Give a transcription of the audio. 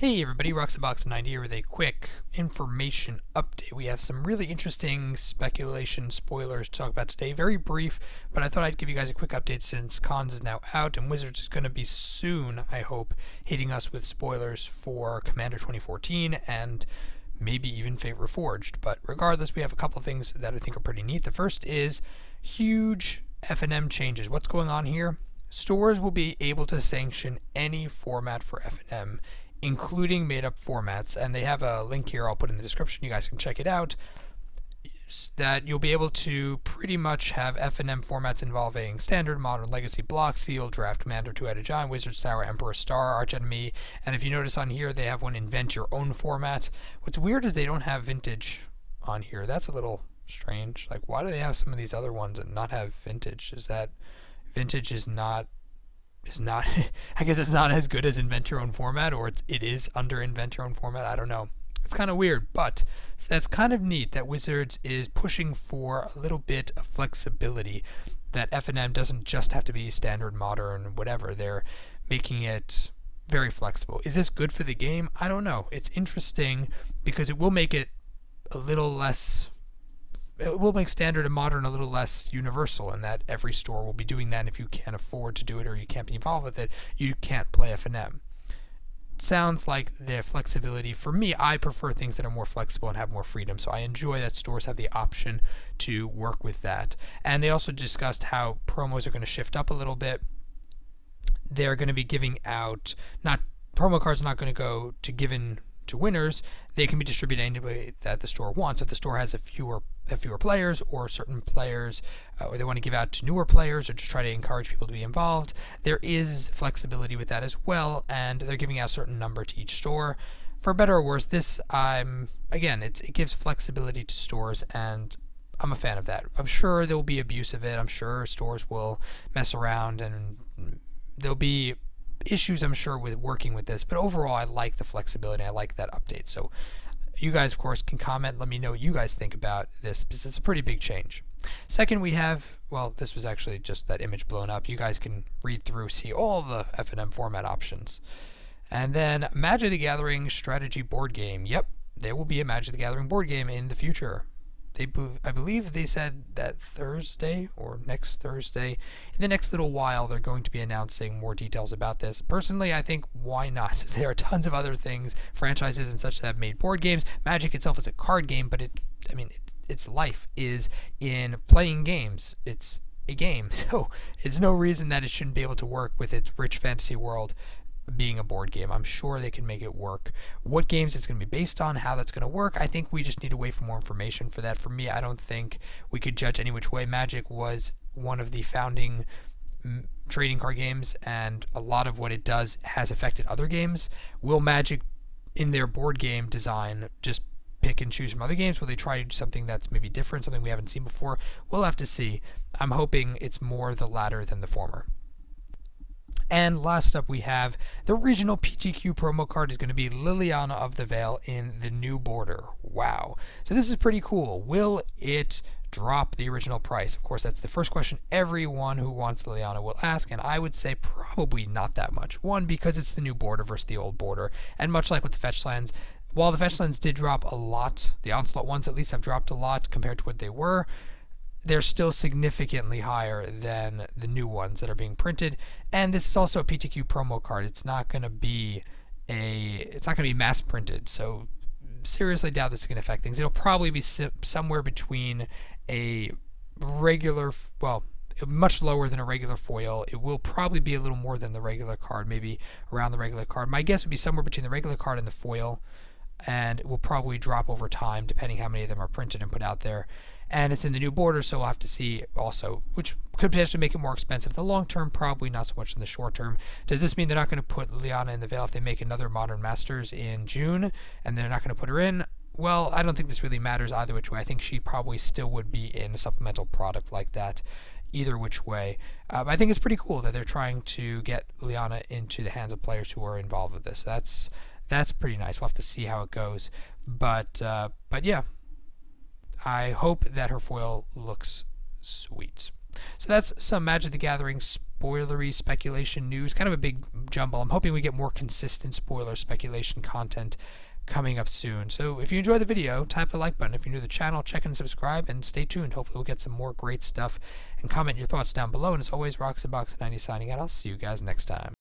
Hey everybody, Roxabox90 here with a quick information update. We have some really interesting speculation spoilers to talk about today. Very brief, but I thought I'd give you guys a quick update since Cons is now out and Wizards is going to be soon, I hope, hitting us with spoilers for Commander 2014 and maybe even Fate Reforged. But regardless, we have a couple things that I think are pretty neat. The first is huge FNM changes. What's going on here? Stores will be able to sanction any format for FNM, including made-up formats, and they have a link here I'll put in the description. You guys can check it out. That you'll be able to pretty much have FNM formats involving Standard, Modern, Legacy, Block, Seal, Draft, Commander, Two-Headed Giant, Wizard's Tower, Emperor Star, Archenemy, and if you notice on here they have one Invent Your Own format. What's weird is they don't have Vintage on here. That's a little strange. Like, why do they have some of these other ones and not have Vintage? Is that Vintage is not I guess it's not as good as Invent Your Own format, or it is under Invent Your Own format. I don't know. It's kind of weird, but so that's kind of neat that Wizards is pushing for a little bit of flexibility, that FNM doesn't just have to be Standard, Modern, whatever. They're making it very flexible. Is this good for the game? I don't know. It's interesting because it will make it a little less... It will make Standard and Modern a little less universal, in that every store will be doing that. And if you can't afford to do it or you can't be involved with it, you can't play FNM. Sounds like the flexibility. For me, I prefer things that are more flexible and have more freedom, so I enjoy that stores have the option to work with that. And they also discussed how promos are going to shift up a little bit. They're going to be giving out, not promo cards are not going to go to given to winners. They can be distributed any way that the store wants. If the store has fewer players, or certain players, or they want to give out to newer players, or just try to encourage people to be involved, there is flexibility with that as well, and they're giving out a certain number to each store. For better or worse, this again, it gives flexibility to stores, and I'm a fan of that. I'm sure there will be abuse of it. I'm sure stores will mess around, and there'll be issues, I'm sure, with working with this, but overall I like the flexibility. I like that update. So you guys, of course, can comment, let me know what you guys think about this, because it's a pretty big change. Second, we have, well, this was actually just that image blown up. You guys can read through, see all the FNM format options. And then Magic the Gathering strategy board game. Yep, there will be a Magic the Gathering board game in the future. I believe they said that Thursday or next Thursday. In the next little while, they're going to be announcing more details about this. Personally, I think, why not? There are tons of other things, franchises and such, that have made board games. Magic itself is a card game, but its life is in playing games. It's a game, so it's no reason that it shouldn't be able to work with its rich fantasy world being a board game. I'm sure they can make it work. What games it's going to be based on, how that's going to work, I think we just need to wait for more information for that. For me, I don't think we could judge any which way. Magic was one of the founding trading card games, and a lot of what it does has affected other games. Will Magic, in their board game design, just pick and choose from other games? Will they try to do something that's maybe different, something we haven't seen before? We'll have to see. I'm hoping it's more the latter than the former. And last up, we have the regional PTQ promo card is going to be Liliana of the Veil in the new border. Wow. So this is pretty cool. Will it drop the original price? Of course, that's the first question everyone who wants Liliana will ask, and I would say probably not that much. One, because it's the new border versus the old border, and much like with the fetch lands, while the fetch lands did drop a lot, the Onslaught ones at least have dropped a lot compared to what they were, they're still significantly higher than the new ones that are being printed. And this is also a PTQ promo card. It's not going to be mass printed. So seriously doubt this is going to affect things. It'll probably be somewhere between a regular, well, much lower than a regular foil. It will probably be a little more than the regular card, maybe around the regular card. My guess would be somewhere between the regular card and the foil, and it will probably drop over time depending how many of them are printed and put out there. And it's in the new border, so we'll have to see also, which could potentially make it more expensive in the long term, probably not so much in the short term. Does this mean they're not going to put Liliana in the Veil if they make another Modern Masters in June, and they're not going to put her in? Well, I don't think this really matters either which way. I think she probably still would be in a supplemental product like that, either which way. I think it's pretty cool that they're trying to get Liliana into the hands of players who are involved with this. That's pretty nice. We'll have to see how it goes. But yeah. I hope that her foil looks sweet. So that's some Magic the Gathering spoilery speculation news, kind of a big jumble. I'm hoping we get more consistent spoiler speculation content coming up soon. So if you enjoyed the video, tap the like button. If you're new to the channel, check and subscribe, and stay tuned. Hopefully we'll get some more great stuff, and comment your thoughts down below. And as always, Roxy Box 90 signing out. I'll see you guys next time.